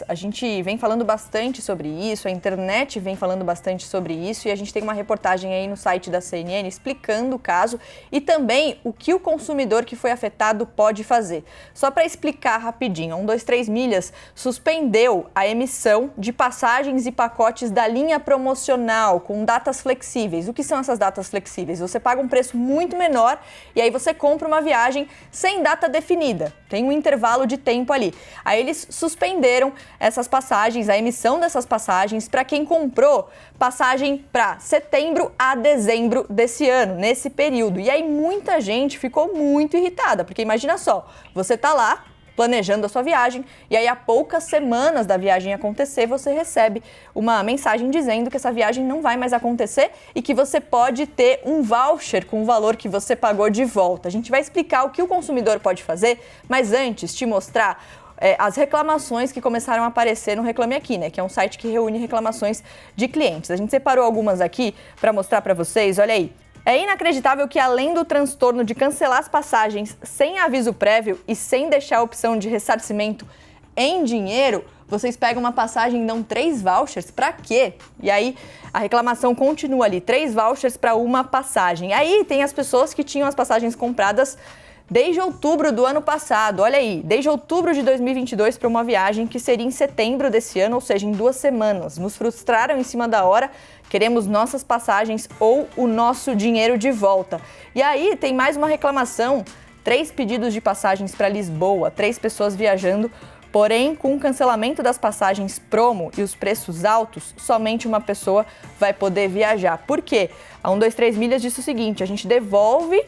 A gente vem falando bastante sobre isso, a internet vem falando bastante sobre isso e a gente tem uma reportagem aí no site da CNN explicando o caso e também o que o consumidor que foi afetado pode fazer. Só para explicar rapidinho, a 123 Milhas suspendeu a emissão de passagens e pacotes da linha promocional com datas flexíveis. O que são essas datas flexíveis? Você paga um preço muito menor e aí você compra uma viagem sem data definida. Tem um intervalo de tempo ali. Aí eles suspenderam essas passagens, a emissão dessas passagens para quem comprou passagem para setembro a dezembro desse ano, nesse período. E aí muita gente ficou muito irritada, porque imagina só, você tá lá planejando a sua viagem e aí há poucas semanas da viagem acontecer, você recebe uma mensagem dizendo que essa viagem não vai mais acontecer e que você pode ter um voucher com o valor que você pagou de volta. A gente vai explicar o que o consumidor pode fazer, mas antes te mostrar as reclamações que começaram a aparecer no Reclame Aqui, né? Que é um site que reúne reclamações de clientes. A gente separou algumas aqui para mostrar para vocês, olha aí. É inacreditável que, além do transtorno de cancelar as passagens sem aviso prévio e sem deixar a opção de ressarcimento em dinheiro, vocês pegam uma passagem e dão 3 vouchers, pra quê? E aí a reclamação continua ali, 3 vouchers para uma passagem. Aí tem as pessoas que tinham as passagens compradas desde outubro do ano passado, olha aí, desde outubro de 2022 para uma viagem que seria em setembro desse ano, ou seja, em 2 semanas. Nos frustraram em cima da hora, queremos nossas passagens ou o nosso dinheiro de volta. E aí tem mais uma reclamação, 3 pedidos de passagens para Lisboa, 3 pessoas viajando, porém com o cancelamento das passagens promo e os preços altos, somente uma pessoa vai poder viajar. Por quê? A 123 Milhas disse o seguinte, a gente devolve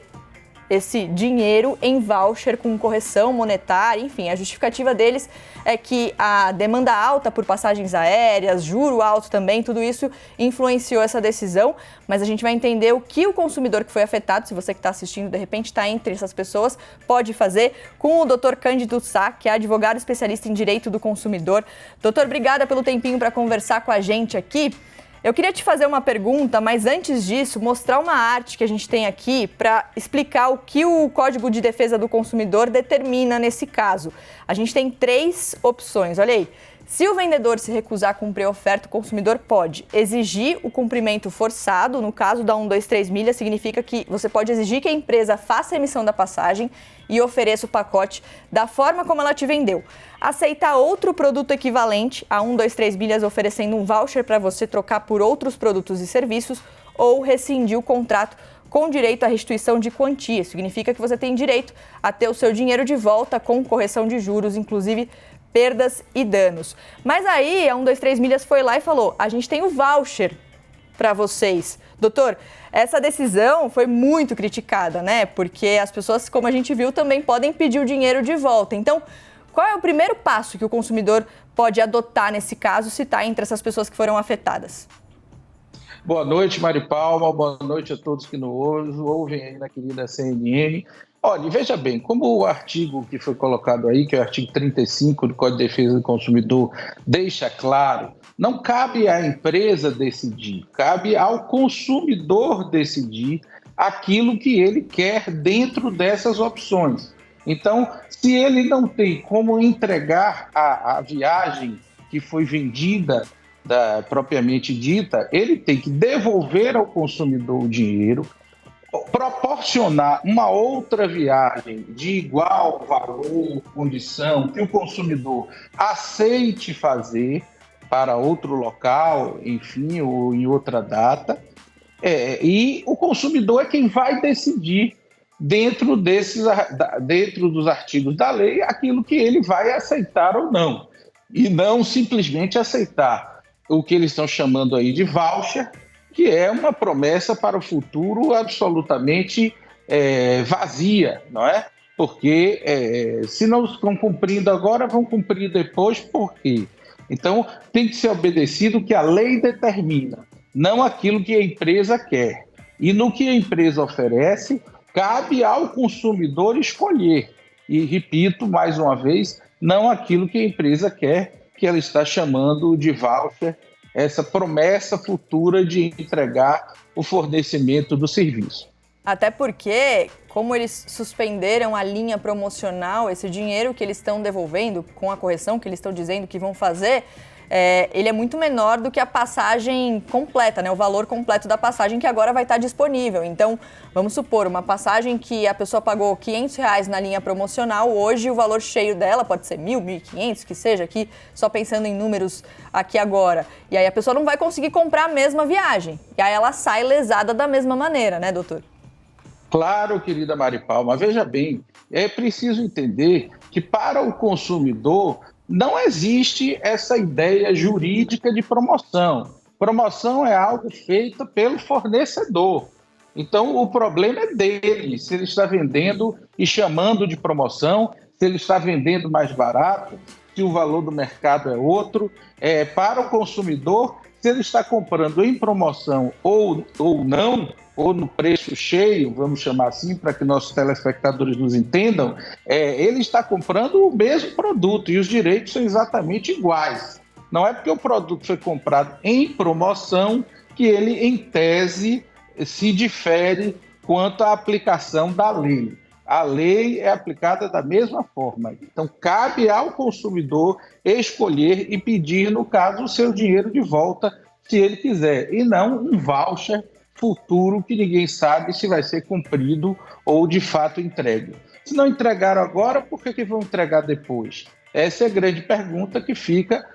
esse dinheiro em voucher com correção monetária, enfim, a justificativa deles é que a demanda alta por passagens aéreas, juro alto também, tudo isso influenciou essa decisão, mas a gente vai entender o que o consumidor que foi afetado, se você que está assistindo, de repente está entre essas pessoas, pode fazer com o Dr. Cândido Sá, que é advogado especialista em direito do consumidor. Doutor, obrigada pelo tempinho para conversar com a gente aqui. Eu queria te fazer uma pergunta, mas antes disso, mostrar uma arte que a gente tem aqui para explicar o que o Código de Defesa do Consumidor determina nesse caso. A gente tem 3 opções, olha aí. Se o vendedor se recusar a cumprir a oferta, o consumidor pode exigir o cumprimento forçado. No caso da 123 Milhas, significa que você pode exigir que a empresa faça a emissão da passagem e ofereça o pacote da forma como ela te vendeu. Aceitar outro produto equivalente a 123 Milhas oferecendo um voucher para você trocar por outros produtos e serviços ou rescindir o contrato com direito à restituição de quantia. Significa que você tem direito a ter o seu dinheiro de volta com correção de juros, inclusive perdas e danos. Mas aí a 123 Milhas foi lá e falou, a gente tem o voucher para vocês. Doutor, essa decisão foi muito criticada, né? Porque as pessoas, como a gente viu, também podem pedir o dinheiro de volta. Então, qual é o primeiro passo que o consumidor pode adotar nesse caso, se está entre essas pessoas que foram afetadas? Boa noite, Mari Palma. Boa noite a todos que nos ouvem aí na querida CNN. Olha, veja bem, como o artigo que foi colocado aí, que é o artigo 35 do Código de Defesa do Consumidor, deixa claro, não cabe à empresa decidir, cabe ao consumidor decidir aquilo que ele quer dentro dessas opções. Então, se ele não tem como entregar a viagem que foi vendida, propriamente dita, ele tem que devolver ao consumidor o dinheiro, proporcionar uma outra viagem de igual valor, condição, que o consumidor aceite fazer para outro local, enfim, ou em outra data, e o consumidor é quem vai decidir dentro dos artigos da lei aquilo que ele vai aceitar ou não, e não simplesmente aceitar o que eles estão chamando aí de voucher, que é uma promessa para o futuro absolutamente vazia, não é? Porque se não estão cumprindo agora, vão cumprir depois, por quê? Então, tem que ser obedecido o que a lei determina, não aquilo que a empresa quer. E no que a empresa oferece, cabe ao consumidor escolher. E, repito, mais uma vez, não aquilo que a empresa quer, que ela está chamando de voucher, essa promessa futura de entregar o fornecimento do serviço. Até porque, como eles suspenderam a linha promocional, esse dinheiro que eles estão devolvendo com a correção que eles estão dizendo que vão fazer, ele é muito menor do que a passagem completa, né? O valor completo da passagem que agora vai estar disponível. Então, vamos supor, uma passagem que a pessoa pagou R$500 na linha promocional, hoje o valor cheio dela pode ser 1.000, 1.500, que seja, aqui só pensando em números aqui agora. E aí a pessoa não vai conseguir comprar a mesma viagem. E aí ela sai lesada da mesma maneira, né, doutor? Claro, querida Mari Palma, veja bem, é preciso entender que para o consumidor não existe essa ideia jurídica de promoção. Promoção é algo feito pelo fornecedor. Então, o problema é dele, se ele está vendendo e chamando de promoção, se ele está vendendo mais barato, se o valor do mercado é outro. Para o consumidor, se ele está comprando em promoção ou não, ou no preço cheio, vamos chamar assim, para que nossos telespectadores nos entendam, ele está comprando o mesmo produto e os direitos são exatamente iguais. Não é porque o produto foi comprado em promoção que ele, em tese, se difere quanto à aplicação da lei. A lei é aplicada da mesma forma. Então, cabe ao consumidor escolher e pedir, no caso, o seu dinheiro de volta, se ele quiser, e não um voucher futuro que ninguém sabe se vai ser cumprido ou de fato entregue. Se não entregaram agora, por que vão entregar depois? Essa é a grande pergunta que fica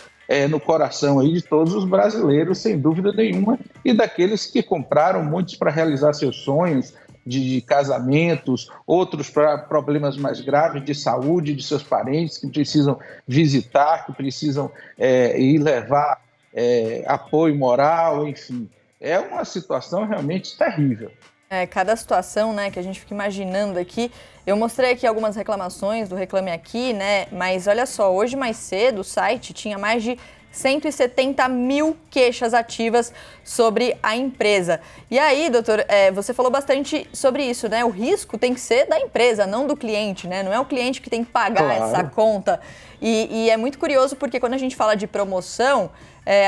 no coração aí de todos os brasileiros, sem dúvida nenhuma, e daqueles que compraram, muitos para realizar seus sonhos de casamentos, outros para problemas mais graves de saúde de seus parentes que precisam visitar, que precisam ir levar apoio moral, enfim. É uma situação realmente terrível. Cada situação, né, que a gente fica imaginando aqui. Eu mostrei aqui algumas reclamações do Reclame Aqui, né, mas olha só, hoje mais cedo o site tinha mais de 170 mil queixas ativas sobre a empresa. E aí, doutor, você falou bastante sobre isso, né? O risco tem que ser da empresa, não do cliente, né? Não é o cliente que tem que pagar essa conta. E é muito curioso porque quando a gente fala de promoção,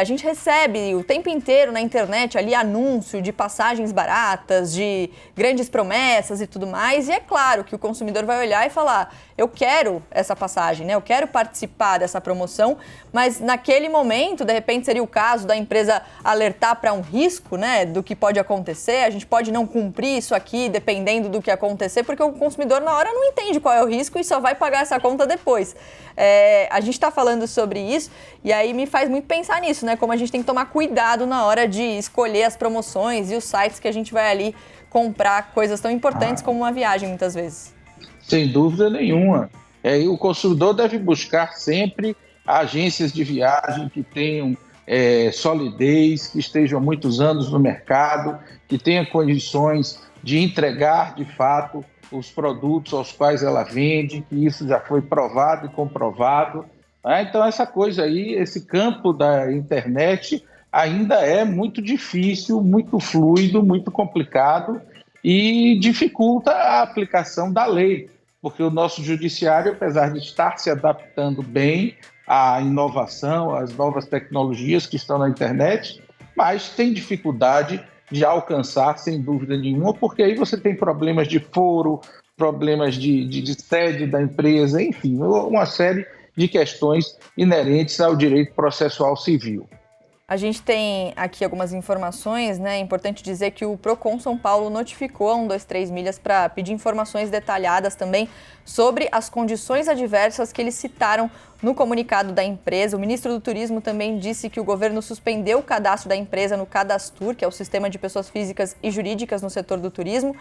a gente recebe o tempo inteiro na internet ali anúncio de passagens baratas, de grandes promessas e tudo mais. E é claro que o consumidor vai olhar e falar, eu quero essa passagem, né? Eu quero participar dessa promoção, mas naquele momento, de repente, seria o caso da empresa alertar para um risco, né, do que pode acontecer. A gente pode não cumprir isso aqui, dependendo do que acontecer, porque o consumidor na hora não entende qual é o risco e só vai pagar essa conta depois. A gente está falando sobre isso e aí me faz muito pensar nisso, né? Como a gente tem que tomar cuidado na hora de escolher as promoções e os sites que a gente vai ali comprar coisas tão importantes como uma viagem, muitas vezes. Sem dúvida nenhuma. E o consumidor deve buscar sempre agências de viagem que tenham solidez, que estejam há muitos anos no mercado, que tenham condições de entregar, de fato, os produtos aos quais ela vende, que isso já foi provado e comprovado. Então, essa coisa aí, esse campo da internet ainda é muito difícil, muito fluido, muito complicado e dificulta a aplicação da lei, porque o nosso judiciário, apesar de estar se adaptando bem à inovação, às novas tecnologias que estão na internet, mas tem dificuldade de alcançar, sem dúvida nenhuma, porque aí você tem problemas de foro, problemas de sede da empresa, enfim, uma série de questões inerentes ao direito processual civil. A gente tem aqui algumas informações, né? É importante dizer que o Procon São Paulo notificou a 123 Milhas para pedir informações detalhadas também sobre as condições adversas que eles citaram no comunicado da empresa. O ministro do Turismo também disse que o governo suspendeu o cadastro da empresa no Cadastur, que é o sistema de pessoas físicas e jurídicas no setor do turismo,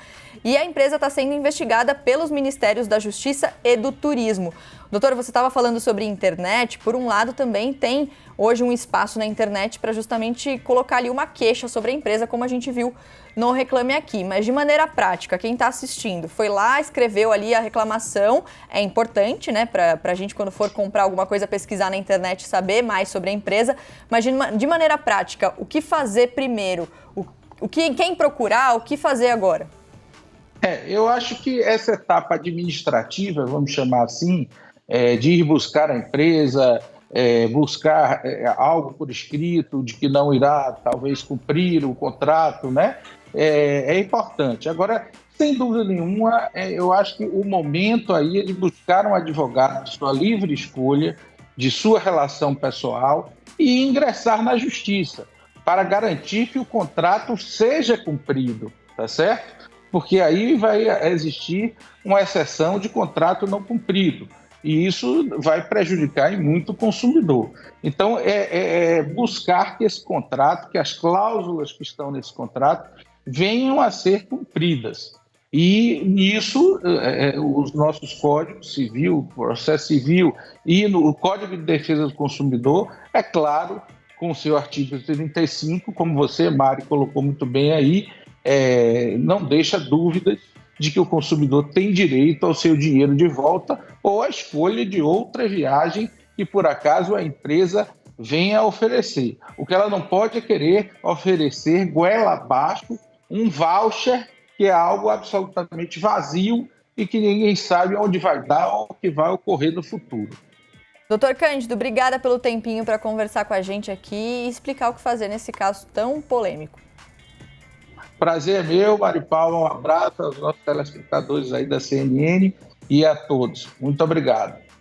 e a empresa está sendo investigada pelos Ministérios da Justiça e do Turismo. Doutor, você estava falando sobre internet. Por um lado, também tem hoje um espaço na internet para justamente colocar ali uma queixa sobre a empresa, como a gente viu no Reclame Aqui. Mas de maneira prática, quem está assistindo foi lá, escreveu ali a reclamação. É importante, né, para a gente, quando for comprar alguma coisa, pesquisar na internet, saber mais sobre a empresa. Mas de maneira prática, o que fazer primeiro? Quem procurar, o que fazer agora? Eu acho que essa etapa administrativa, vamos chamar assim, de ir buscar a empresa, buscar algo por escrito de que não irá talvez cumprir o contrato, né? É importante. Agora, Sem dúvida nenhuma, eu acho que o momento aí é de buscar um advogado de sua livre escolha, de sua relação pessoal e ingressar na justiça para garantir que o contrato seja cumprido, tá certo? Porque aí vai existir uma exceção de contrato não cumprido e isso vai prejudicar em muito o consumidor. Então, buscar que esse contrato, que as cláusulas que estão nesse contrato venham a ser cumpridas. E nisso, os nossos códigos civil, processo civil e o Código de Defesa do Consumidor, é claro, com o seu artigo 35, como você, Mari, colocou muito bem aí, não deixa dúvidas de que o consumidor tem direito ao seu dinheiro de volta ou à escolha de outra viagem que, por acaso, a empresa venha a oferecer. O que ela não pode é querer oferecer goela abaixo um voucher que é algo absolutamente vazio e que ninguém sabe onde vai dar ou o que vai ocorrer no futuro. Doutor Cândido, obrigada pelo tempinho para conversar com a gente aqui e explicar o que fazer nesse caso tão polêmico. Prazer é meu, Mari Paula, um abraço aos nossos telespectadores aí da CNN e a todos. Muito obrigado.